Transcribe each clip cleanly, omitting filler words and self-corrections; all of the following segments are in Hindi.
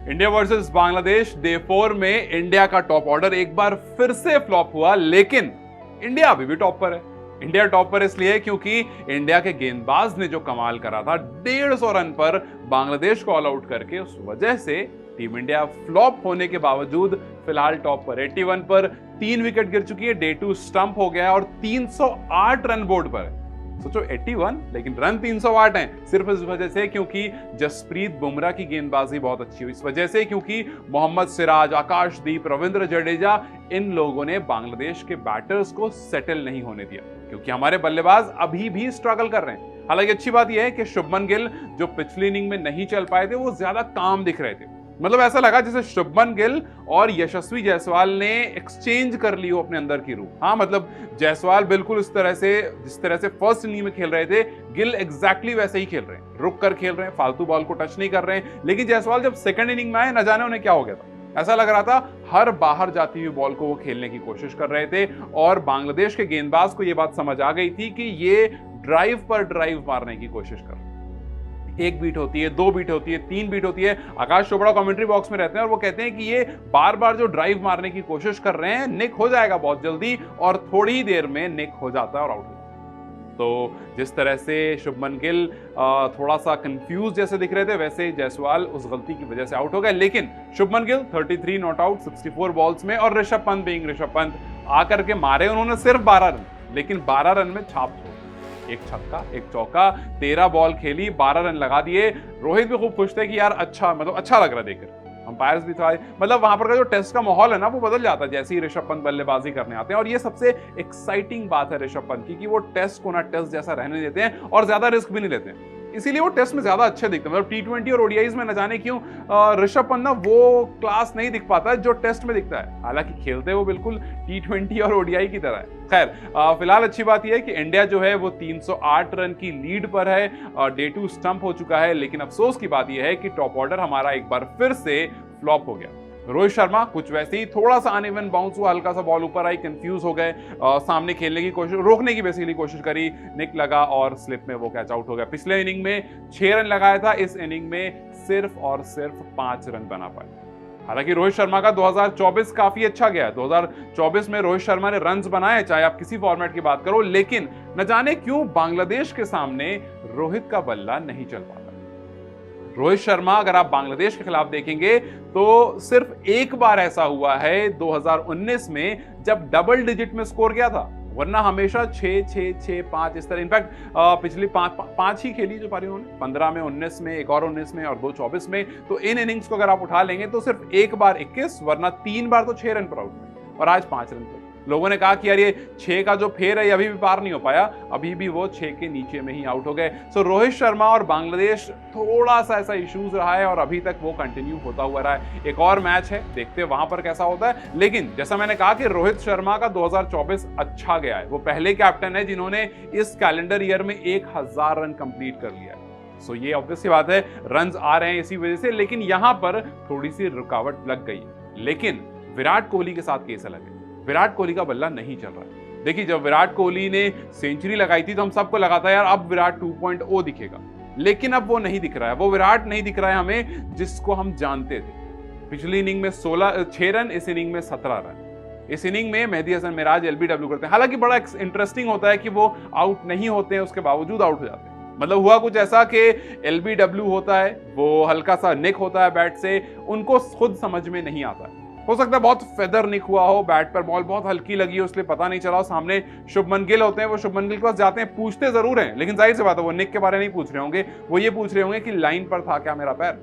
इंडिया वर्सेस बांग्लादेश डे 4 में इंडिया का टॉप ऑर्डर एक बार फिर से फ्लॉप हुआ, लेकिन इंडिया अभी भी टॉप पर है। इंडिया टॉप पर इसलिए क्योंकि इंडिया के गेंदबाज ने जो कमाल करा था 150 रन पर बांग्लादेश को ऑल आउट करके, उस वजह से टीम इंडिया फ्लॉप होने के बावजूद फिलहाल टॉप पर 81 पर 3 विकेट गिर चुकी है, डे 2 स्टंप हो गया और 308 रन बोर्ड पर है। सोचो 81 लेकिन रन 308 हैं, सिर्फ इस वजह से क्योंकि जसप्रीत बुमराह की गेंदबाजी बहुत अच्छी हुई, इस वजह से क्योंकि मोहम्मद सिराज, आकाशदीप, रविंद्र जडेजा, इन लोगों ने बांग्लादेश के बैटर्स को सेटल नहीं होने दिया, क्योंकि हमारे बल्लेबाज अभी भी स्ट्रगल कर रहे हैं। हालांकि अच्छी बात यह है कि शुभमन गिल जो पिछली इनिंग में नहीं चल पाए थे, वो ज्यादा काम दिख रहे थे। मतलब ऐसा लगा जैसे शुभमन गिल और यशस्वी जायसवाल ने एक्सचेंज कर ली हो अपने अंदर की रूह। हाँ, मतलब जायसवाल बिल्कुल जिस तरह से फर्स्ट इनिंग में खेल रहे थे, गिल एग्जैक्टली वैसे ही खेल रहे हैं, रुक कर खेल रहे हैं, फालतू बॉल को टच नहीं कर रहे हैं। लेकिन जायसवाल जब सेकंड इनिंग में आए, न जाने उन्हें क्या हो गया था, ऐसा लग रहा था हर बाहर जाती हुई बॉल को वो खेलने की कोशिश कर रहे थे। और बांग्लादेश के गेंदबाज को यह बात समझ आ गई थी कि ये ड्राइव पर ड्राइव मारने की कोशिश कर रहे हैं। 1 बीट होती है, 2 बीट होती है, 3 बीट होती है। आकाश चोपड़ा कमेंट्री बॉक्स में रहते हैं और वो कहते हैं कि ये बार बार जो ड्राइव मारने की कोशिश कर रहे हैं, निक हो जाएगा बहुत जल्दी, और थोड़ी ही देर में निक हो जाता है और आउट हो जाता है। तो जिस तरह से शुभमन गिल थोड़ा सा कंफ्यूज जैसे दिख रहे थे, वैसे जायसवाल उस गलती की वजह से आउट हो गए। लेकिन Shubman Gill 33 not out 64 balls में, और ऋषभ पंत आकर के मारे उन्होंने सिर्फ 12 रन, लेकिन 12 रन में छाप छोड़, एक छक्का, एक चौका, 13 बॉल खेली, 12 रन लगा दिए। रोहित भी खूब खुश थे कि यार अच्छा लग रहा है देखकर। अंपायर्स भी था, मतलब वहां पर का जो टेस्ट का माहौल है ना, वो बदल जाता है जैसे ही ऋषभ पंत बल्लेबाजी करने आते हैं। और ये सबसे एक्साइटिंग बात है ऋषभ पंत की कि वो टेस्ट को ना टेस्ट जैसा रहने देते हैं और ज्यादा रिस्क भी नहीं लेते हैं, इसीलिए वो टेस्ट में ज्यादा अच्छे दिखते हैं। मतलब T20 और ओडीआईज में न जाने क्यों ऋषभ पंत ना वो क्लास नहीं दिख पाता है जो टेस्ट में दिखता है। हालांकि खेलते वो बिल्कुल T20 और ओडीआई की तरह है। खैर, फिलहाल अच्छी बात यह है कि इंडिया जो है वो 308 रन की लीड पर है, डे 2 स्टंप हो चुका है। लेकिन अफसोस की बात यह है कि टॉप ऑर्डर हमारा एक बार फिर से फ्लॉप हो गया। रोहित शर्मा कुछ वैसे ही थोड़ा सा अनइवन बाउंस हुआ, हल्का सा बॉल ऊपर आई, कंफ्यूज हो गए, सामने खेलने की कोशिश, रोकने की बेसिकली कोशिश करी, निक लगा और स्लिप में वो कैच आउट हो गया। पिछले इनिंग में 6 रन लगाया था, इस इनिंग में सिर्फ और सिर्फ 5 रन बना पाए। हालांकि रोहित शर्मा का 2024 काफी अच्छा गया। 2024 में रोहित शर्मा ने रन्स बनाए, चाहे आप किसी फॉर्मेट की बात करो, लेकिन न जाने क्यों बांग्लादेश के सामने रोहित का बल्ला नहीं चल पाता। रोहित शर्मा अगर आप बांग्लादेश के खिलाफ देखेंगे तो सिर्फ एक बार ऐसा हुआ है 2019 में, जब डबल डिजिट में स्कोर किया था, वरना हमेशा 6-6-6-5 इस तरह। इनफैक्ट पिछली 5 ही खेली जो पारी उन्होंने, 15 में, 19 में, एक और 19 में और 2 24 में। तो इन इनिंग्स को अगर आप उठा लेंगे तो सिर्फ एक बार 21, वरना 3 बार तो 6 रन पर आउट हुए, और आज 5 रन पर। लोगों ने कहा कि यार ये 6 का जो फेर है अभी भी पार नहीं हो पाया, अभी भी वो 6 के नीचे में ही आउट हो गए। सो रोहित शर्मा और बांग्लादेश थोड़ा सा ऐसा इश्यूज रहा है और अभी तक वो कंटिन्यू होता हुआ रहा है। एक और मैच है, देखते हैं वहां पर कैसा होता है। लेकिन जैसा मैंने कहा कि रोहित शर्मा का 2024 अच्छा गया है, वो पहले कैप्टन है जिन्होंने इस कैलेंडर ईयर में 1000 रन कंप्लीट कर लिया है। सो ये ऑब्वियस सी बात है, रन्स आ रहे हैं इसी वजह से, लेकिन यहां पर थोड़ी सी रुकावट लग गई है। लेकिन विराट कोहली के साथ केस अलग है, विराट कोहली का बल्ला नहीं चल रहा है। देखिए, जब विराट कोहली ने सेंचुरी लगाई थी तो हम सबको लगा था यार अब विराट 2.0 दिखेगा, लेकिन अब वो नहीं दिख रहा है, वो विराट नहीं दिख रहा है हमें जिसको हम जानते थे। पिछली इनिंग में 6 रन, इस इनिंग में 17 रन। इस इनिंग में मेहदी हसन मिराज LBW करते हैं। हालांकि बड़ा इंटरेस्टिंग होता है कि वो आउट नहीं होते हैं, उसके बावजूद आउट हो जाते हैं। मतलब हुआ कुछ ऐसा कि LBW होता है, वो हल्का सा निक होता है बैट से, उनको खुद समझ में नहीं आता है। हो सकता है बहुत फेदर निक हुआ हो, बैट पर बॉल बहुत हल्की लगी हो, इसलिए पता नहीं चला हो। सामने शुभमन गिल होते हैं, वो शुभमन गिल के पास जाते हैं, पूछते जरूर हैं, लेकिन जाहिर सी बात है वो निक के बारे में नहीं पूछ रहे होंगे, वो ये पूछ रहे होंगे कि लाइन पर था क्या मेरा पैर।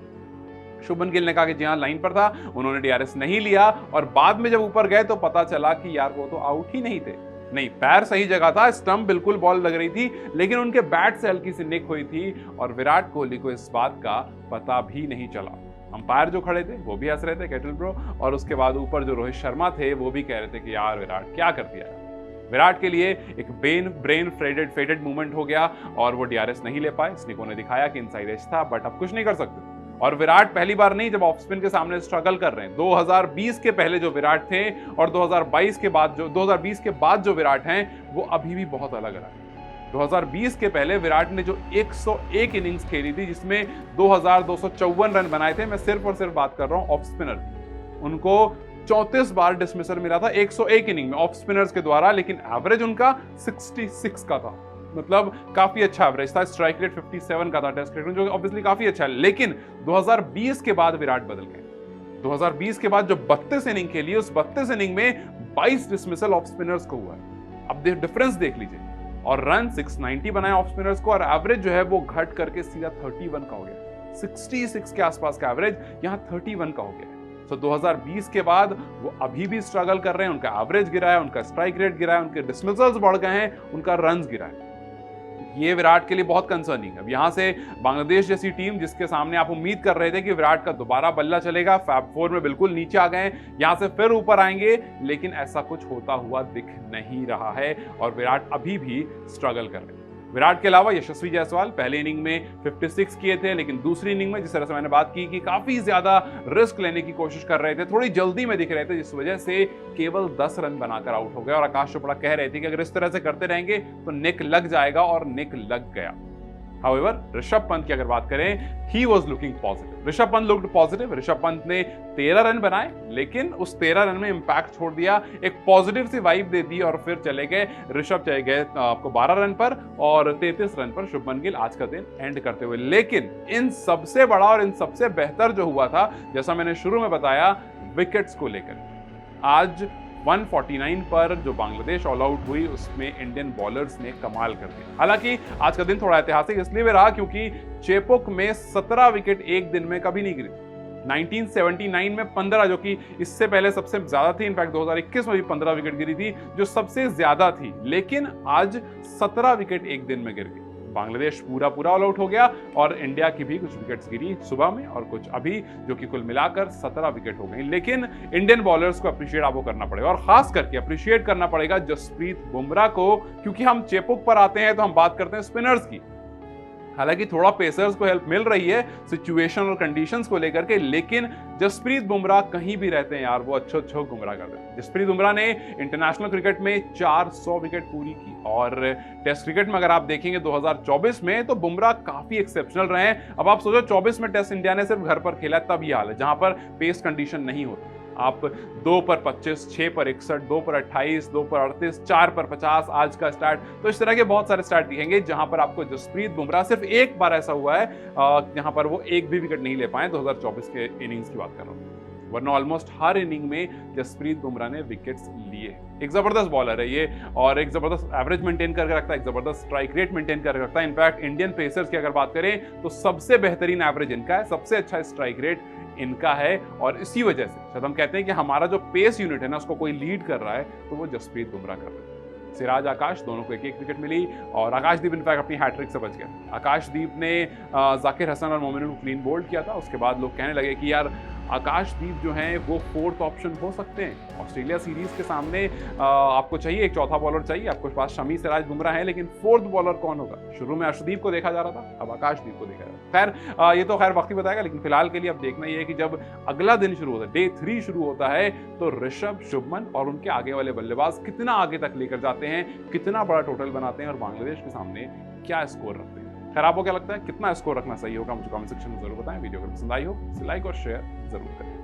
शुभमन गिल ने कहा कि जी हाँ लाइन पर था, उन्होंने DRS नहीं लिया, और बाद में जब ऊपर गए तो पता चला कि यार वो तो आउट ही नहीं थे। नहीं, पैर सही जगह था, स्टंप बिल्कुल बॉल लग रही थी, लेकिन उनके बैट से हल्की सी निक हुई थी, और विराट कोहली को इस बात का पता भी नहीं चला। अंपायर जो खड़े थे वो भी हंस रहे थे, केटल ब्रो, और उसके बाद ऊपर जो रोहित शर्मा थे वो भी कह रहे थे कि यार विराट क्या कर दिया। विराट के लिए एक ब्रेन फेडेड मूवमेंट हो गया और वो DRS नहीं ले पाए। स्निको ने दिखाया कि इनसाइड एज था, बट अब कुछ नहीं कर सकते। और विराट पहली बार नहीं जब ऑफ स्पिन के सामने स्ट्रगल कर रहे हैं। 2020 के पहले जो विराट थे और 2020 के बाद जो विराट हैं, वो अभी भी बहुत अलग रहा है। 2020 के पहले विराट ने जो 101 इनिंग्स खेली थी जिसमें 2254 रन बनाए थे, मैं सिर्फ और सिर्फ बात कर रहा हूं ऑफ स्पिनर की, उनको 34 बार डिसमिसल मिला था 101 इनिंग में ऑफ स्पिनर्स के द्वारा, लेकिन एवरेज उनका 66 का था, मतलब काफी अच्छा एवरेज था। स्ट्राइक रेट 57 का था टेस्ट क्रिकेट में, जो ऑब्वियसली काफी अच्छा है। लेकिन 2020 के बाद विराट बदल गए। 2020 के बाद जो 32 इनिंग खेली, उस 32 इनिंग में 22 डिसमिसल ऑफ स्पिनर्स को हुआ है। अब डिफरेंस देख लीजिए, और रन 690 बनाए ऑफ स्पिनर्स को, और एवरेज जो है वो घट करके सीधा 31 का हो गया। 66 के आसपास का एवरेज यहां 31 का हो गया। तो 2020 के बाद वो अभी भी स्ट्रगल कर रहे हैं, उनका एवरेज गिरा है, उनका स्ट्राइक रेट गिरा है, उनके डिसमिसल्स बढ़ गए हैं, उनका रन्स गिरा है। ये विराट के लिए बहुत कंसर्निंग है। अब यहां से बांग्लादेश जैसी टीम, जिसके सामने आप उम्मीद कर रहे थे कि विराट का दोबारा बल्ला चलेगा, फैब 4 में बिल्कुल नीचे आ गए, यहां से फिर ऊपर आएंगे, लेकिन ऐसा कुछ होता हुआ दिख नहीं रहा है और विराट अभी भी स्ट्रगल कर रहे हैं। विराट के अलावा यशस्वी जायसवाल पहले इनिंग में 56 किए थे, लेकिन दूसरी इनिंग में जिस तरह से मैंने बात की कि काफी ज्यादा रिस्क लेने की कोशिश कर रहे थे, थोड़ी जल्दी में दिख रहे थे, जिस वजह से केवल 10 रन बनाकर आउट हो गए। और आकाश चोपड़ा कह रहे थे कि अगर इस तरह से करते रहेंगे तो निक लग जाएगा, और निक लग गया। हाउएवर, ऋषभ पंत की अगर बात करें, he was looking positive. Rishabh Pant looked positive. Rishabh Pant ने 13 रन बनाए, लेकिन उस 13 रन में इंपैक्ट छोड़ दिया, एक पॉजिटिव सी वाइब दे दी और फिर चले गए। ऋषभ चले गए आपको 12 रन पर और 33 रन पर शुभमन गिल आज का दिन एंड करते हुए। लेकिन इन सबसे बड़ा और इन सबसे बेहतर जो हुआ था, जैसा मैंने शुरू में बताया, विकेट्स को लेकर। आज 149 पर जो बांग्लादेश ऑल आउट हुई, उसमें इंडियन बॉलर्स ने कमाल कर दिया। हालांकि आज का दिन थोड़ा ऐतिहासिक इसलिए भी रहा क्योंकि चेपोक में 17 विकेट एक दिन में कभी नहीं गिरी। 1979 में 15, जो कि इससे पहले सबसे ज्यादा थी। इनफैक्ट 2021 में भी 15 विकेट गिरी थी, जो सबसे ज्यादा थी। लेकिन आज 17 विकेट एक दिन में गिर गई। बांग्लादेश पूरा ऑल आउट हो गया और इंडिया की भी कुछ विकेट्स गिरी सुबह में और कुछ अभी, जो कि कुल मिलाकर 17 विकेट हो गई। लेकिन इंडियन बॉलर्स को अप्रिशिएट आपको करना पड़ेगा, और खास करके अप्रिशिएट करना पड़ेगा जसप्रीत बुमराह को, क्योंकि हम चेपोक पर आते हैं तो हम बात करते हैं स्पिनर्स की। हालांकि थोड़ा पेसर्स को हेल्प मिल रही है सिचुएशन और कंडीशंस को लेकर के, लेकिन जसप्रीत बुमराह कहीं भी रहते हैं यार, वो अच्छो गुमराह कर देते हैं। जसप्रीत बुमराह ने इंटरनेशनल क्रिकेट में 400 विकेट पूरी की, और टेस्ट क्रिकेट में अगर आप देखेंगे 2024 में, तो बुमराह काफी एक्सेप्शनल रहे हैं। अब आप सोचो 24 में टेस्ट इंडिया ने सिर्फ घर पर खेला, तब ये हाल है, जहां पर पेस कंडीशन नहीं होती। आप 2 पर 25, 6 पर 61, 2 पर 28, 2 पर 38, 4 पर 50 आज का स्टार्ट। तो इस तरह के बहुत सारे स्टार्ट दिखेंगे जहां पर आपको जसप्रीत बुमराह, सिर्फ एक बार ऐसा हुआ है जहां पर वो एक भी विकेट नहीं ले पाए। 2024 के इनिंग्स की बात कर रहा हूं, वरना ऑलमोस्ट हर इनिंग में जसप्रीत बुमराह ने विकेट्स लिए। एक जबरदस्त बॉलर है ये, और एक जबरदस्त एवरेज मेंटेन करके रखता है, एक जबरदस्त स्ट्राइक रेट मेंटेन करके रखता है। इनफैक्ट इंडियन पेसर्स की अगर बात करें तो सबसे बेहतरीन एवरेज इनका है, सबसे अच्छा स्ट्राइक रेट इनका है, और इसी वजह से शायद हम कहते हैं कि हमारा जो पेस यूनिट है ना, उसको कोई लीड कर रहा है तो वो जसप्रीत बुमराह कर रहा है। सिराज, आकाश दोनों को एक विकेट मिली, और आकाशदीप इनफैक्ट अपनी हैट्रिक से बच गया। आकाशदीप ने जाकिर हसन और मोमिनुल को क्लीन बोल्ड किया था। उसके बाद लोग कहने लगे कि यार आकाशदीप जो हैं वो 4th ऑप्शन हो सकते हैं ऑस्ट्रेलिया सीरीज के सामने। आपको चाहिए एक चौथा बॉलर चाहिए, आपके पास शमी, सिराज, बुमराह है, लेकिन 4th बॉलर कौन होगा? शुरू में अर्शदीप को देखा जा रहा था, अब आकाशदीप को देखा जा रहा है। खैर ये तो खैर वक्त ही बताएगा, लेकिन फिलहाल के लिए अब देखना ये है कि जब अगला दिन शुरू होता है, डे 3 शुरू होता है, तो ऋषभ, शुभमन और उनके आगे वाले बल्लेबाज कितना आगे तक लेकर जाते हैं, कितना बड़ा टोटल बनाते हैं, और बांग्लादेश के सामने क्या स्कोर रखते हैं। खैर आपको क्या लगता है, कितना स्कोर रखना सही होगा? मुझे कमेंट सेक्शन में जरूर बताएं। वीडियो अगर पसंद आई हो तो लाइक और शेयर जरूर करें।